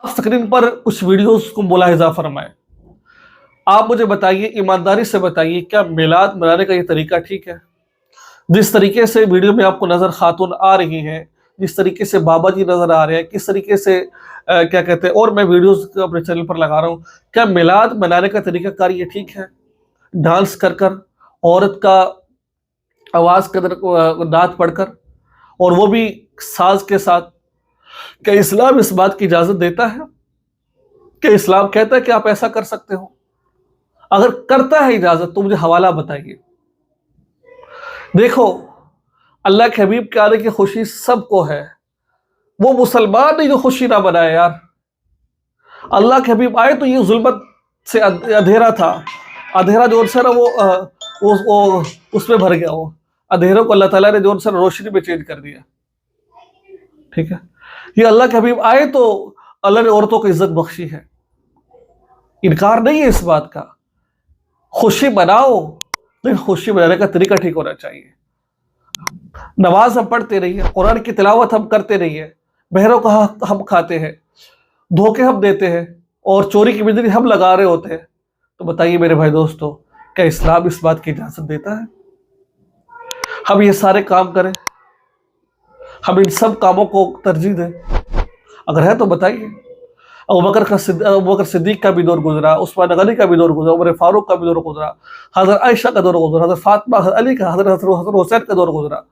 Screen पर कुछ videos को मुलाहिजा फरमाएं। आप मुझे बताइए, ईमानदारी से बताइए, क्या मिलाद मनाने का ये तरीका ठीक है? जिस तरीके से वीडियो में आपको नजर खातून आ रही हैं, जिस तरीके से बाबा जी नजर आ रहे हैं, किस तरीके से क्या कहते हैं, और मैं वीडियोस अपने चैनल पर लगा रहा हूँ, क्या मिलाद मनाने का तरीकाकार ये ठीक है? डांस कर कर, औरत का आवाज के अंदर नात पढ़कर, और वो भी साज के साथ। क्या इस्लाम इस बात की इजाजत देता है? क्या इस्लाम कहता है कि आप ऐसा कर सकते हो? अगर करता है इजाजत तो मुझे हवाला बताइए। देखो, अल्लाह के हबीब के आने की खुशी सबको है, वो मुसलमान नहीं जो खुशी ना मनाए यार। अल्लाह के हबीब आए तो ये जुल्मत से अंधेरा था, अंधेरा जो से ना वो उसमें भर गया, वो अंधेरों को अल्लाह ताला ने जो से रोशनी में चेंज कर दिया। ठीक है, ये अल्लाह के हबीब आए तो अल्लाह ने औरतों को इज्जत बख्शी है, इनकार नहीं है इस बात का। खुशी मनाओ, लेकिन खुशी मनाने का तरीका ठीक होना चाहिए। नमाज हम पढ़ते रहिए, कुरान की तिलावत हम करते रहिए, बहरों का हक हम खाते हैं, धोखे हम देते हैं, और चोरी की बिजली हम लगा रहे होते हैं, तो बताइए मेरे भाई दोस्तों, क्या इस्लाम इस बात की इजाजत देता है? हम ये सारे काम करें, हम इन सब कामों को तरजीह दें? अगर है तो बताइए। अबू बकर सिद्दीक का भी दौर गुजरा, उस्मान गनी का भी दौर गुजरा, उमर फारूक का भी दौर गुजरा, हज़रत आयशा का दौर गुजरा, हज़रत फातिमा, हज़रत अली का, हज़रत हुसैन का दौर गुजरा।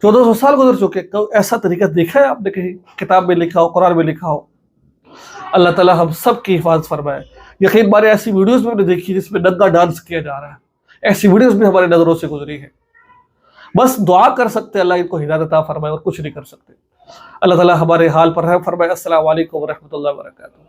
1400 साल गुजर चुके, ऐसा तरीका देखा है आपने कहीं किताब में लिखा हो, कुरान में लिखा हो? अल्लाह ताला हम सब की हिफाजत फरमाए। यकीन माने ऐसी वीडियोस भी हमने देखी जिसमें नंगा डांस किया जा रहा है, ऐसी वीडियोस भी हमारी नजरों से गुजरी है। बस दुआ कर सकते हैं अल्लाह इनको हिदायत अता फरमाए, और कुछ नहीं कर सकते। अल्लाह ताला हमारे हाल पर रहम फरमाए। अस्सलामु अलैकुम व रहमतुल्लाहि व बरकातुहू।